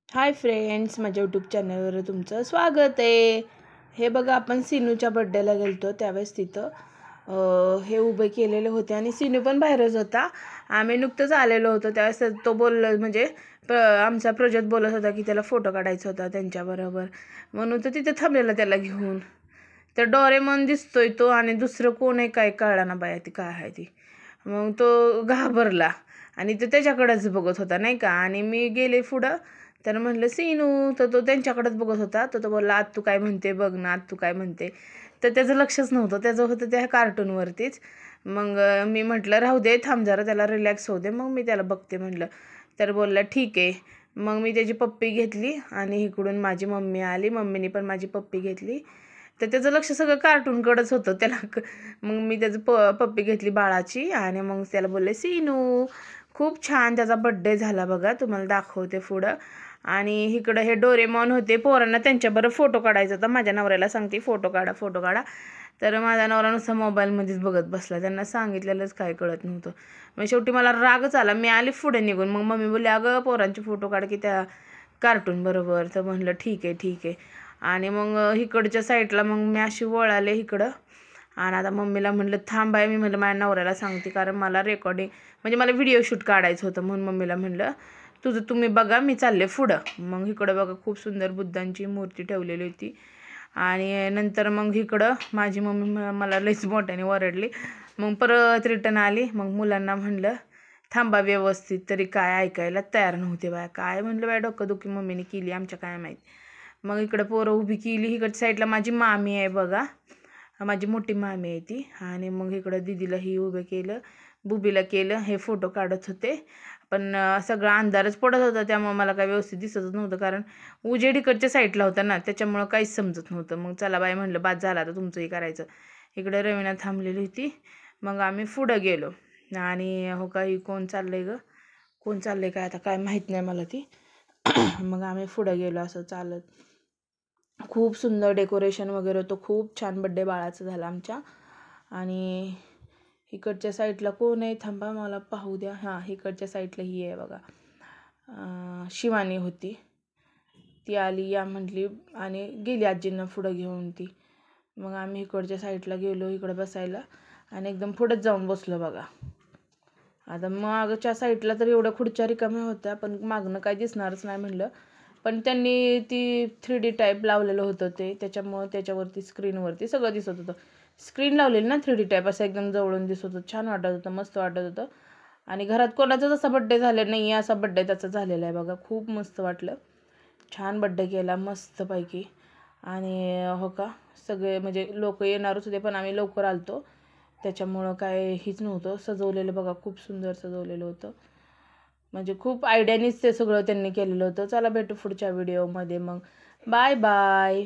Hi friends, माझ्या YouTube चॅनलवर तुमचं स्वागत आहे. हे बघा, आपण सिनूच्या बड्डेला गेलतो त्यावेळेस तिथं हे उभे केलेले होते आणि सिनू पण बाहेरच होता. आम्ही नुकतंच आलेलो होतो त्यावेळेस तो म्हणजे आमचा प्रोजेक्ट बोलत होता की त्याला फोटो काढायचा होता त्यांच्याबरोबर, म्हणून तो तिथे थांबलेला त्याला घेऊन. तर डोरेमॉन दिसतोय तो आणि दुसरं कोण आहे काय कळला ना बाया ती काय आहे ती. मग तो घाबरला आणि तो त्याच्याकडेच बघत होता नाही का. आणि मी गेले पुढं, तर म्हणलं सीनू, तर तो त्यांच्याकडेच बघत होता. तर तो बोलला, आज तू काय म्हणते बघ ना, आज तू काय म्हणते. तर त्याचं लक्षच नव्हतं, त्याचं होतं त्या कार्टूनवरतीच. मग मी म्हटलं राहू दे, थांब जरा, त्याला रिलॅक्स होऊ दे, मग मी त्याला बघते म्हटलं. तर बोलला ठीक आहे. मग मी त्याची पप्पी घेतली आणि इकडून माझी मम्मी आली, मम्मीने पण माझी पप्पी घेतली. तर त्याचं लक्ष सगळं कार्टूनकडंच होतं त्याला. मग मी त्याचं पप्पी घेतली बाळाची आणि मग त्याला बोलले, सीनू खूप छान त्याचा बड्डे झाला बघा, तुम्हाला दाखवते पुढं. आणि इकडं हे डोरेमॉन होते, पोरांना त्यांच्याबरोबर फोटो काढायचा होता. माझ्या नवऱ्याला सांगते फोटो काढा फोटो काढा, तर माझा नवरा नुसता मोबाईलमध्येच बघत बसला. त्यांना सांगितलेलंच काय कळत नव्हतं. मग शेवटी मला रागच आला, मी आले पुढे निघून. मग मम्मी बोलली, अगं पोरांचे फोटो काढ की त्या कार्टून बरोबर. तर म्हणलं ठीक आहे ठीक आहे. आणि मग इकडच्या साईडला मग मी अशी वळाले इकडं. आणि आता मम्मीला म्हटलं थांब बाय, मी म्हटलं माझ्या नवऱ्याला सांगते, कारण मला रेकॉर्डिंग म्हणजे मला व्हिडिओ शूट काढायचं होतं. म्हणून मम्मीला म्हटलं तुझं तुम्ही बघा, मी चालले पुढं. मग इकडं बघा, खूप सुंदर बुद्धांची मूर्ती ठेवलेली होती. आणि नंतर मग इकडं माझी मम्मी मला लईच मोठ्याने ओरडली. मग परत रिटर्न आली. मग मुलांना म्हणलं थांबा व्यवस्थित, तरी काय ऐकायला तयार नव्हते बाया. काय म्हणलं बाय, डोकंदुखी मम्मीने केली आमच्या, काय माहीत. मग इकडं पोरं उभी केली. इकडच्या साईडला माझी मामी आहे बघा, माझी मोठी मामी आहे ती. आणि मग इकडं दिदीला ही उभं केलं, बुबीला केलं. हे फोटो काढत होते, पण सगळा अंधारच पडत होता, त्यामुळे मला काही व्यवस्थित दिसतच नव्हतं, कारण उजेड इकडच्या साईडला होता ना, त्याच्यामुळं काहीच समजत नव्हतं. मग चला बाई म्हणलं, बाद झाला तर तुमचंही करायचं. इकडे रवीना थांबलेली होती. मग आम्ही पुढं गेलो. आणि हो का, ही कोण चाललंय गं, कोण चाललंय काय आता काय माहीत नाही मला ती. मग आम्ही पुढं गेलो असं चालत. खूप सुंदर डेकोरेशन वगैरे होतं, खूप छान बड्डे बाळाचं झालं आमच्या. आणि इकडच्या साईडला कोण आहे, थांबा मला पाहू द्या. हां, इकडच्या साईडला ही आहे बघा, शिवानी होती. ती आली या म्हटली आणि गेली आजींना पुढं घेऊन ती. मग आम्ही इकडच्या साईडला गेलो इकडं बसायला आणि एकदम पुढंच जाऊन बसलो बघा. आता मागच्या साईडला तर एवढ्या खुर्च्या रिकाम्या होत्या, पण मागणं काय दिसणारच नाही म्हणलं. पण त्यांनी ती 3D टाईप लावलेलं होतं ते, त्याच्यामुळं त्याच्यावरती स्क्रीनवरती सगळं दिसत होतं. स्क्रीन लावलेली ना 3D टाईप, असं एकदम जवळून दिसत होतं, छान वाटत होतं, मस्त वाटत होतं. आणि घरात कोणाचाच असा बड्डे झाला नाही, असा बड्डे त्याचा झालेला आहे बघा. खूप मस्त वाटलं, छान बड्डे केला मस्तपैकी. आणि हो का, सगळे म्हणजे लोक येणारच होते, पण आम्ही लवकर आलतो, त्याच्यामुळं काय हीच नव्हतं. सजवलेलं बघा, खूप सुंदर सजवलेलं होतं, म्हणजे खूप आयडियानीच ते सगळं त्यांनी केलेलं होतं. चला भेटू पुढच्या व्हिडिओमध्ये, मग बाय बाय.